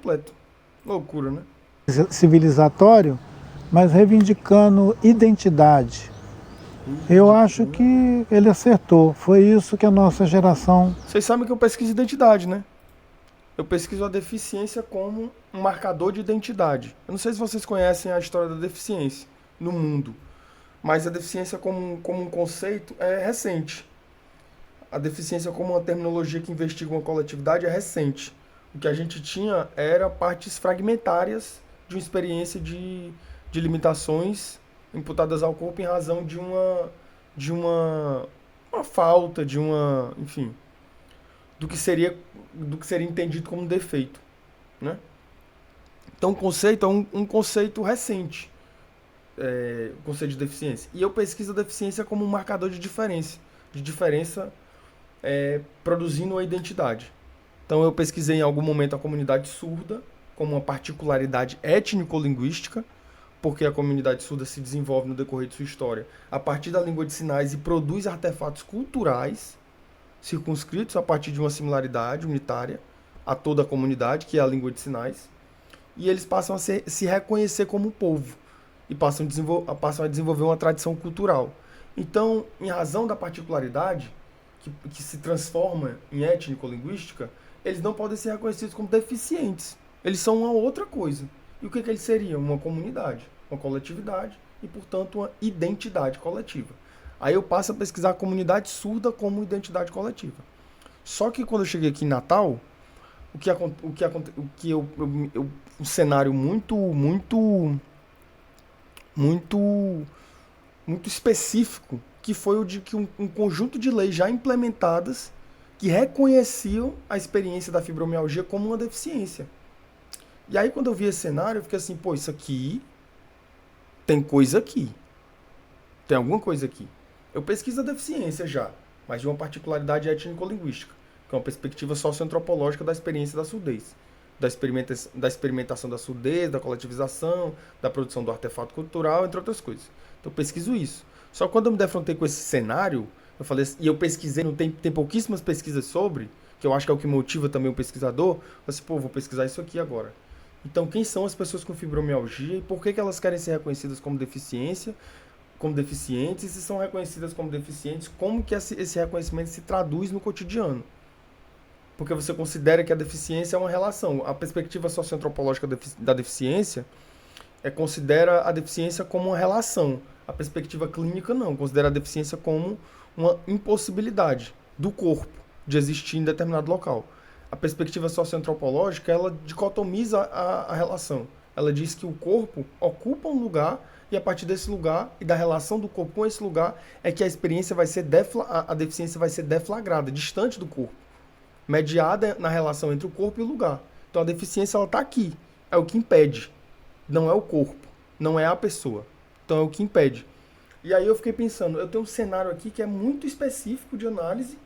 completo. Loucura, né? Civilizatório, mas reivindicando identidade. Eu acho que ele acertou. Foi isso que a nossa geração. Vocês sabem que eu pesquiso identidade, né? Eu pesquiso a deficiência como um marcador de identidade. Eu não sei se vocês conhecem a história da deficiência no mundo, mas a deficiência como um conceito é recente. A deficiência como uma terminologia que investiga uma coletividade é recente. O que a gente tinha era partes fragmentárias de uma experiência de limitações imputadas ao corpo em razão uma falta, enfim, do que seria entendido como um defeito, né? Então o conceito é um conceito recente, o conceito de deficiência. E eu pesquiso a deficiência como um marcador de diferença produzindo uma identidade. Então eu pesquisei em algum momento a comunidade surda como uma particularidade étnico-linguística, porque a comunidade surda se desenvolve no decorrer de sua história a partir da língua de sinais e produz artefatos culturais circunscritos a partir de uma similaridade unitária a toda a comunidade, que é a língua de sinais, e eles passam a se reconhecer como povo e passam a desenvolver uma tradição cultural. Então, em razão da particularidade, que se transforma em étnico-linguística, eles não podem ser reconhecidos como deficientes. Eles são uma outra coisa. E o que eles seriam? Uma comunidade, uma coletividade e, portanto, uma identidade coletiva. Aí eu passo a pesquisar a comunidade surda como identidade coletiva. Só que quando eu cheguei aqui em Natal, um cenário muito específico, que foi o de que um conjunto de leis já implementadas que reconheciam a experiência da fibromialgia como uma deficiência. E aí quando eu vi esse cenário, eu fiquei assim, pô, isso aqui tem coisa aqui. Tem alguma coisa aqui. Eu pesquiso a deficiência já, mas de uma particularidade étnico-linguística, que é uma perspectiva socioantropológica da experiência da surdez, da experimentação da surdez, da coletivização, da produção do artefato cultural, entre outras coisas. Então eu pesquiso isso. Só que quando eu me defrontei com esse cenário, eu falei assim, e eu pesquisei, não tem pouquíssimas pesquisas sobre, que eu acho que é o que motiva também o pesquisador, eu falei assim, pô, vou pesquisar isso aqui agora. Então, quem são as pessoas com fibromialgia e por que elas querem ser reconhecidas como deficientes, e se são reconhecidas como deficientes, como que esse reconhecimento se traduz no cotidiano? Porque você considera que a deficiência é uma relação. A perspectiva socioantropológica da deficiência considera a deficiência como uma relação. A perspectiva clínica não, considera a deficiência como uma impossibilidade do corpo de existir em determinado local. A perspectiva socioantropológica, ela dicotomiza a relação. Ela diz que o corpo ocupa um lugar e a partir desse lugar e da relação do corpo com esse lugar é que a experiência vai ser a deficiência vai ser deflagrada, distante do corpo, mediada na relação entre o corpo e o lugar. Então a deficiência ela está aqui, é o que impede, não é o corpo, não é a pessoa. Então é o que impede. E aí eu fiquei pensando, eu tenho um cenário aqui que é muito específico de análise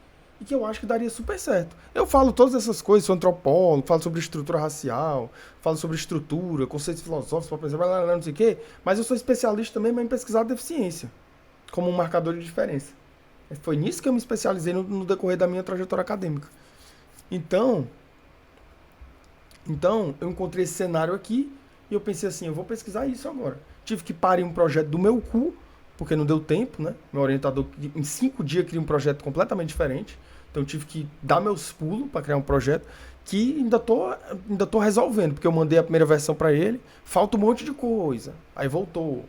e que eu acho que daria super certo. Eu falo todas essas coisas, sou antropólogo, falo sobre estrutura racial, falo sobre estrutura, conceitos filosóficos, para pensar, não sei o quê, mas eu sou especialista também em pesquisar a deficiência como um marcador de diferença. Foi nisso que eu me especializei no decorrer da minha trajetória acadêmica. Então, eu encontrei esse cenário aqui e eu pensei assim, eu vou pesquisar isso agora. Tive que parar um projeto do meu cu, porque não deu tempo, né? Meu orientador, em 5 dias, cria um projeto completamente diferente. Então eu tive que dar meus pulos para criar um projeto que ainda tô resolvendo, porque eu mandei a primeira versão para ele, falta um monte de coisa. Aí voltou.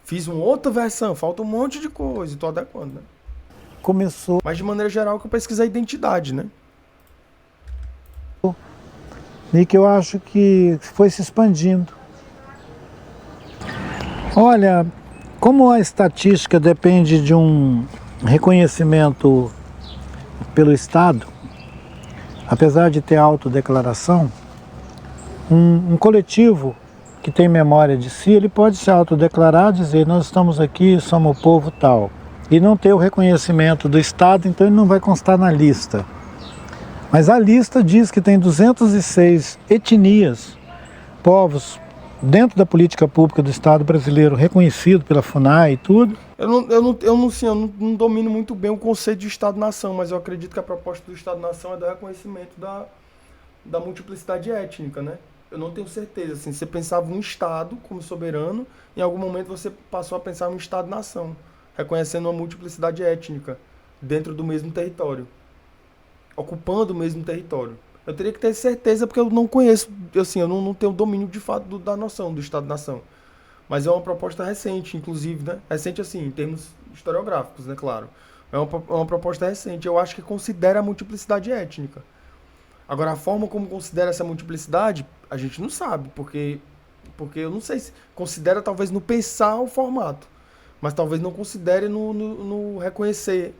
Fiz uma outra versão, falta um monte de coisa, e tô adequando, né? Começou Mas de maneira geral que eu pesquisei a identidade, né? e que eu acho que foi se expandindo. Olha, como a estatística depende de um reconhecimento pelo Estado, apesar de ter autodeclaração, um coletivo que tem memória de si, ele pode se autodeclarar, dizer, nós estamos aqui, somos o povo tal, e não ter o reconhecimento do Estado, então ele não vai constar na lista. Mas a lista diz que tem 206 etnias, povos, dentro da política pública do Estado brasileiro, reconhecido pela FUNAI e tudo. Eu não domino muito bem o conceito de Estado-nação, mas eu acredito que a proposta do Estado-nação é dar reconhecimento da multiplicidade étnica, né? Eu não tenho certeza. Assim, você pensava um Estado como soberano, em algum momento você passou a pensar um Estado-nação, reconhecendo uma multiplicidade étnica dentro do mesmo território, ocupando o mesmo território. Eu teria que ter certeza porque eu não conheço, assim, eu não tenho domínio de fato da noção do Estado-nação. Mas é uma proposta recente, inclusive, né? Recente, assim, em termos historiográficos, né? Claro. É uma proposta recente. Eu acho que considera a multiplicidade étnica. Agora, a forma como considera essa multiplicidade, a gente não sabe, porque eu não sei se considera talvez no pensar o formato, mas talvez não considere no reconhecer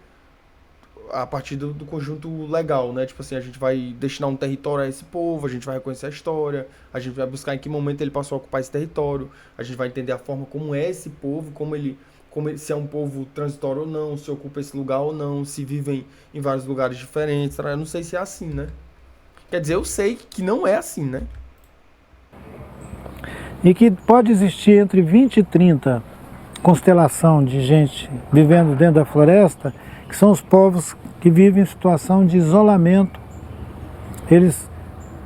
a partir do conjunto legal, né? Tipo assim, a gente vai destinar um território a esse povo, a gente vai reconhecer a história, a gente vai buscar em que momento ele passou a ocupar esse território, a gente vai entender a forma como é esse povo, se é um povo transitório ou não, se ocupa esse lugar ou não, se vivem em vários lugares diferentes, tá? Eu não sei se é assim, né? Quer dizer, eu sei que não é assim, né? E que pode existir entre 20 e 30 constelação de gente vivendo dentro da floresta, que são os povos que vivem em situação de isolamento. Eles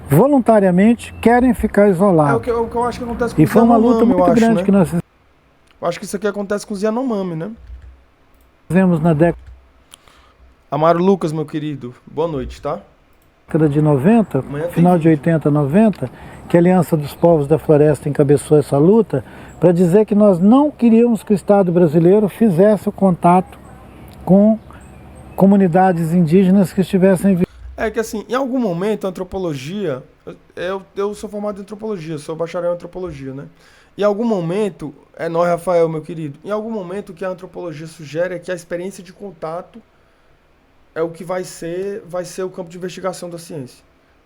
voluntariamente querem ficar É isolados. o que eu acho que acontece com E os foi uma luta Yanomami, eu muito acho, grande né? que nós Eu acho que isso aqui acontece com os Yanomami, né? fizemos na década Amaro Lucas, meu querido, boa noite, tá? de 90, Amanhã tem final de vídeo. 80, 90, que a Aliança dos Povos da Floresta encabeçou essa luta para dizer que nós não queríamos que o Estado brasileiro fizesse o contato com comunidades indígenas que estivessem. É que assim, em algum momento a antropologia, eu sou formado em antropologia, sou bacharel em antropologia, né? Em algum momento, é nóis, Rafael, meu querido, em algum momento o que a antropologia sugere é que a experiência de contato é o que vai ser o campo de investigação da ciência.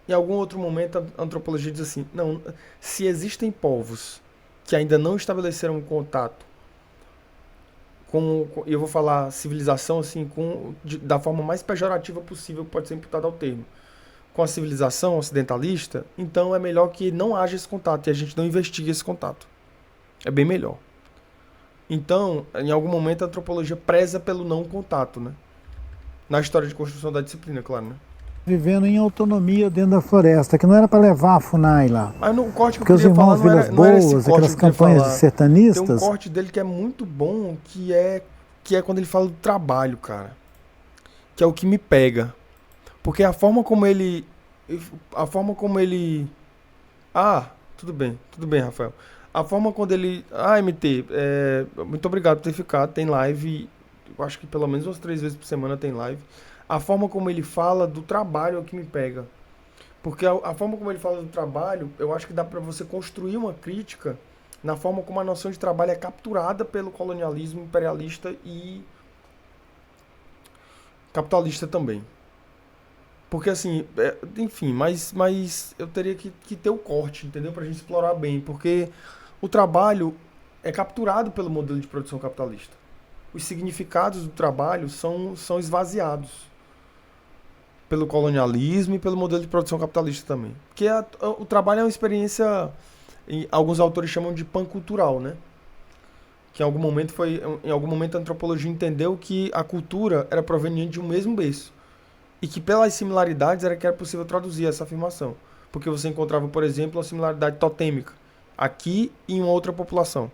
Em algum outro momento a antropologia diz assim, não, se existem povos que ainda não estabeleceram um contato eu vou falar civilização assim, da forma mais pejorativa possível que pode ser imputada ao termo, com a civilização ocidentalista, então é melhor que não haja esse contato e a gente não investigue esse contato. É bem melhor. Então, em algum momento a antropologia preza pelo não contato, né? Na história de construção da disciplina, claro, né? Vivendo em autonomia dentro da floresta, que não era para levar a FUNAI lá. Mas no corte que eu Porque os queria falar irmãos Vilas não era esse Boas, corte aquelas que eu queria campanhas de falar. Tem um sertanistas, corte dele que é muito bom, que é quando ele fala do trabalho, cara. Que é o que me pega. Porque a forma como ele... Ah, tudo bem, Rafael. A forma quando ele... Ah, MT, muito obrigado por ter ficado. Tem live, eu acho que pelo menos umas 3 vezes por semana tem live. A forma como ele fala do trabalho é o que me pega. Porque a forma como ele fala do trabalho, eu acho que dá pra você construir uma crítica na forma como a noção de trabalho é capturada pelo colonialismo imperialista e capitalista também. Porque assim, enfim, mas eu teria que ter o corte, entendeu? Pra gente explorar bem. Porque o trabalho é capturado pelo modelo de produção capitalista. Os significados do trabalho são esvaziados pelo colonialismo e pelo modelo de produção capitalista também. Porque o trabalho é uma experiência, alguns autores chamam de pancultural, né? Que em algum momento a antropologia entendeu que a cultura era proveniente de um mesmo berço. E que pelas similaridades era que era possível traduzir essa afirmação. Porque você encontrava, por exemplo, uma similaridade totêmica aqui e em uma outra população.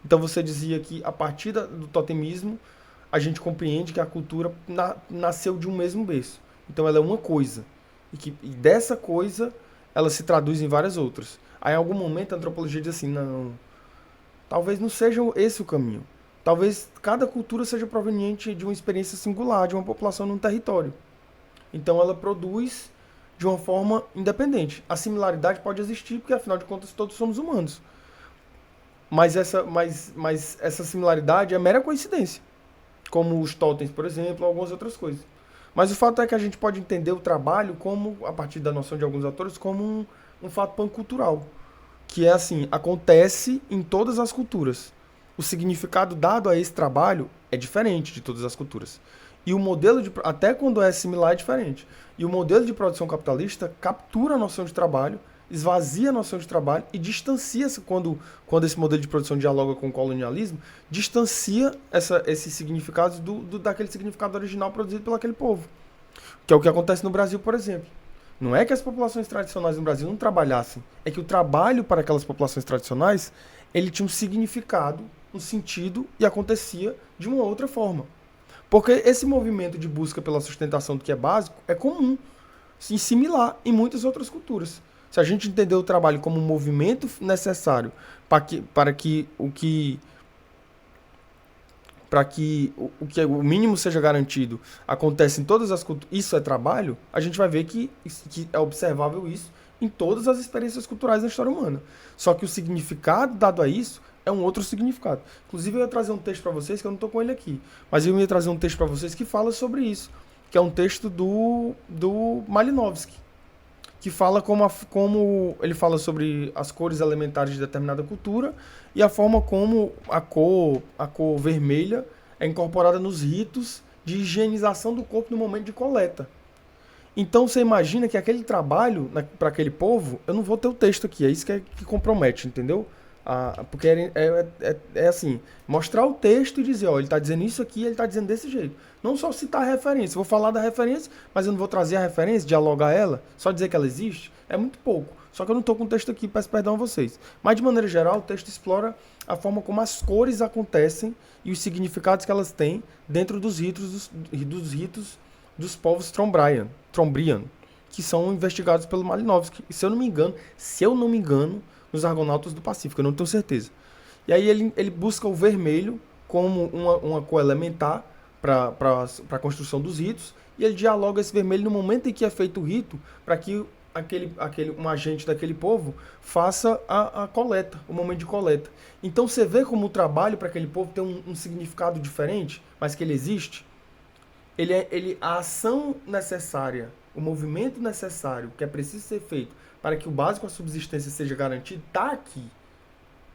Então você dizia que a partir do totemismo a gente compreende que a cultura nasceu de um mesmo berço. Então ela é uma coisa. E dessa coisa ela se traduz em várias outras. Aí em algum momento a antropologia diz assim, não, talvez não seja esse o caminho. Talvez cada cultura seja proveniente de uma experiência singular, de uma população num território. Então ela produz de uma forma independente. A similaridade pode existir, porque afinal de contas todos somos humanos. Mas essa similaridade é mera coincidência. Como os totens, por exemplo, ou algumas outras coisas. Mas o fato é que a gente pode entender o trabalho como, a partir da noção de alguns autores, como um fato pancultural. Que é assim, acontece em todas as culturas. O significado dado a esse trabalho é diferente de todas as culturas. E o modelo até quando é similar, é diferente. E o modelo de produção capitalista captura a noção de trabalho, esvazia a noção de trabalho e distancia-se, quando esse modelo de produção dialoga com o colonialismo, distancia esses significados daquele significado original produzido pelo aquele povo. Que é o que acontece no Brasil, por exemplo. Não é que as populações tradicionais no Brasil não trabalhassem, é que o trabalho para aquelas populações tradicionais, ele tinha um significado, um sentido e acontecia de uma outra forma. Porque esse movimento de busca pela sustentação do que é básico é comum e similar em muitas outras culturas. Se a gente entender o trabalho como um movimento necessário para que o mínimo seja garantido acontece em todas as culturas, isso é trabalho, a gente vai ver que é observável isso em todas as experiências culturais da história humana. Só que o significado dado a isso é um outro significado. Inclusive eu ia trazer um texto para vocês, que eu não estou com ele aqui, mas eu ia trazer um texto para vocês que fala sobre isso, que é um texto do Malinowski, que fala como ele fala sobre as cores elementares de determinada cultura e a forma como a cor vermelha é incorporada nos ritos de higienização do corpo no momento de coleta. Então você imagina que aquele trabalho para aquele povo, eu não vou ter o texto aqui, é isso que compromete, entendeu? Porque é assim, mostrar o texto e dizer, ó, ele está dizendo isso aqui, ele está dizendo desse jeito. Não só citar a referência, vou falar da referência, mas eu não vou trazer a referência, dialogar ela, só dizer que ela existe, é muito pouco. Só que eu não estou com o texto aqui, peço perdão a vocês. Mas de maneira geral, o texto explora a forma como as cores acontecem e os significados que elas têm dentro dos ritos dos povos Trombrian, que são investigados pelo Malinowski. E se eu não me engano, nos Argonautas do Pacífico, eu não tenho certeza. E aí ele busca o vermelho como uma cor elementar para a construção dos ritos, e ele dialoga esse vermelho no momento em que é feito o rito, para que um agente daquele povo faça a coleta, o momento de coleta. Então você vê como o trabalho para aquele povo tem um significado diferente, mas que ele existe. A ação necessária, o movimento necessário que é preciso ser feito para que o básico, a subsistência seja garantido, está aqui,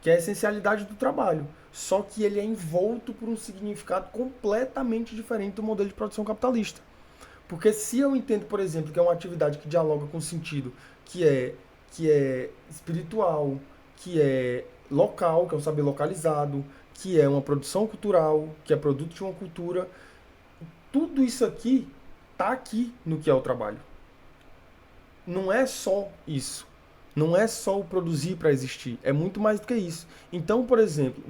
que é a essencialidade do trabalho. Só que ele é envolto por um significado completamente diferente do modelo de produção capitalista. Porque se eu entendo, por exemplo, que é uma atividade que dialoga com o sentido que é espiritual, que é local, que é um saber localizado, que é uma produção cultural, que é produto de uma cultura, tudo isso aqui está aqui no que é o trabalho. Não é só isso. Não é só o produzir para existir. É muito mais do que isso. Então, por exemplo,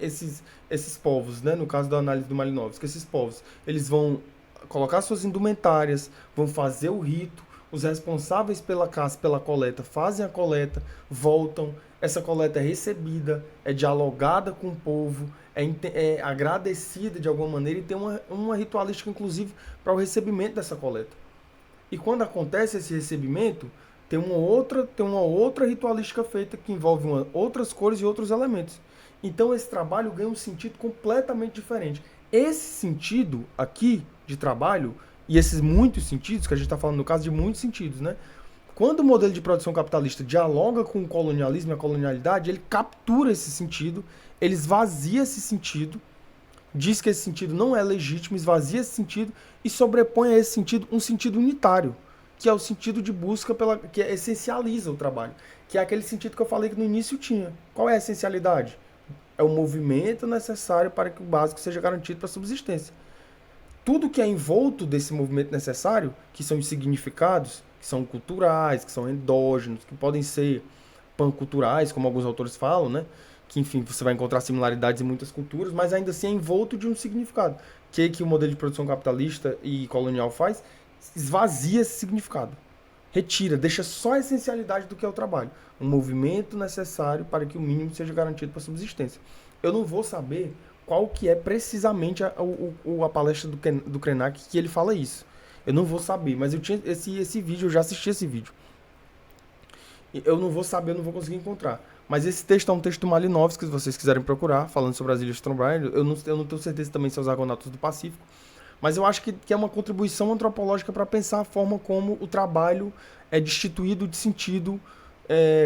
esses povos, né, no caso da análise do Malinowski, esses povos, eles vão colocar suas indumentárias, vão fazer o rito, os responsáveis pela caça, pela coleta, fazem a coleta, voltam, essa coleta é recebida, é dialogada com o povo, é agradecida de alguma maneira e tem uma ritualística, inclusive, para o recebimento dessa coleta. E quando acontece esse recebimento, tem uma outra ritualística feita que envolve outras cores e outros elementos. Então esse trabalho ganha um sentido completamente diferente. Esse sentido aqui de trabalho, e esses muitos sentidos, que a gente está falando no caso de muitos sentidos, né? Quando o modelo de produção capitalista dialoga com o colonialismo e a colonialidade, ele captura esse sentido, ele esvazia esse sentido, diz que esse sentido não é legítimo, esvazia esse sentido e sobrepõe a esse sentido um sentido unitário, que é o sentido de busca que essencializa o trabalho, que é aquele sentido que eu falei que no início tinha. Qual é a essencialidade? É o movimento necessário para que o básico seja garantido para a subsistência. Tudo que é envolto desse movimento necessário, que são os significados, que são culturais, que são endógenos, que podem ser panculturais, como alguns autores falam, né? Que, enfim, você vai encontrar similaridades em muitas culturas, mas ainda assim é envolto de um significado. Que o modelo de produção capitalista e colonial faz? Esvazia esse significado. Retira, deixa só a essencialidade do que é o trabalho. Um movimento necessário para que o mínimo seja garantido para a subsistência. Eu não vou saber qual que é precisamente a palestra do Krenak que ele fala isso. Eu não vou saber, mas eu tinha esse vídeo, eu já assisti esse vídeo. Eu não vou saber, eu não vou conseguir encontrar. Mas esse texto é um texto do Malinowski, se vocês quiserem procurar, falando sobre as Ilhas Trombriand. Eu não tenho certeza também se é os Argonautas do Pacífico, mas eu acho que é uma contribuição antropológica para pensar a forma como o trabalho é destituído de sentido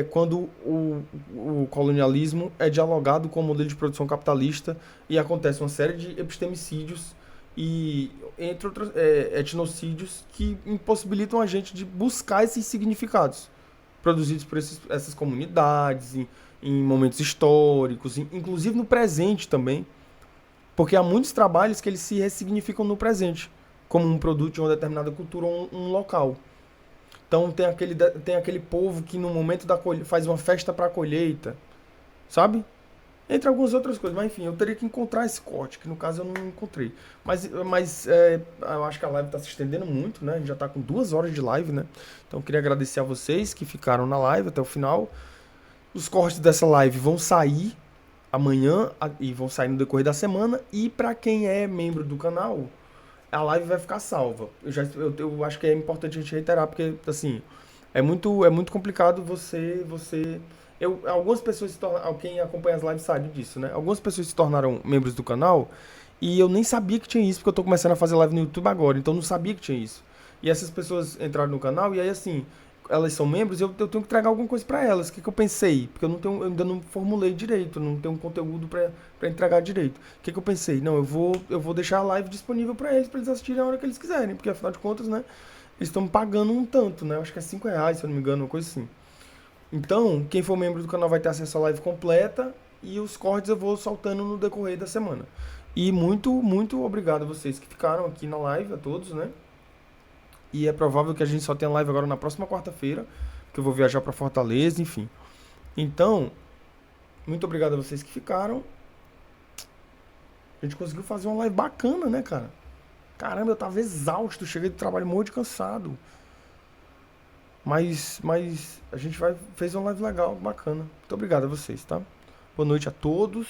quando o colonialismo é dialogado com o modelo de produção capitalista e acontece uma série de epistemicídios e, entre outros, etnocídios que impossibilitam a gente de buscar esses significados produzidos por essas comunidades, em momentos históricos, inclusive no presente também, porque há muitos trabalhos que eles se ressignificam no presente, como um produto de uma determinada cultura ou um local. Então tem aquele povo que no momento da colheita faz uma festa para a colheita, sabe? Entre algumas outras coisas, mas enfim, eu teria que encontrar esse corte, que no caso eu não encontrei. Mas eu acho que a live está se estendendo muito, né? A gente já está com 2 horas de live, né? Então eu queria agradecer a vocês que ficaram na live até o final. Os cortes dessa live vão sair amanhã e vão sair no decorrer da semana. E para quem é membro do canal, a live vai ficar salva. Eu acho que é importante a gente reiterar, porque assim, é muito complicado algumas pessoas se tornaram, quem acompanha as lives sabe disso, né? Algumas pessoas se tornaram membros do canal e eu nem sabia que tinha isso, porque eu tô começando a fazer live no YouTube agora, então eu não sabia que tinha isso. E essas pessoas entraram no canal e aí assim, elas são membros e eu tenho que entregar alguma coisa pra elas. O que eu pensei? Porque eu ainda não formulei direito, não tenho um conteúdo pra entregar direito. O que eu pensei? Não, eu vou deixar a live disponível pra eles assistirem a hora que eles quiserem, porque afinal de contas, né, eles estão pagando um tanto, né? Eu acho que é R$ 5, se eu não me engano, uma coisa assim. Então, quem for membro do canal vai ter acesso à live completa e os cortes eu vou soltando no decorrer da semana. E muito, muito obrigado a vocês que ficaram aqui na live, a todos, né? E é provável que a gente só tenha live agora na próxima quarta-feira, que eu vou viajar pra Fortaleza, enfim. Então, muito obrigado a vocês que ficaram. A gente conseguiu fazer uma live bacana, né, cara? Caramba, eu tava exausto, cheguei do trabalho morto de cansado. Mas a gente fez uma live legal, bacana. Muito obrigado a vocês, tá? Boa noite a todos.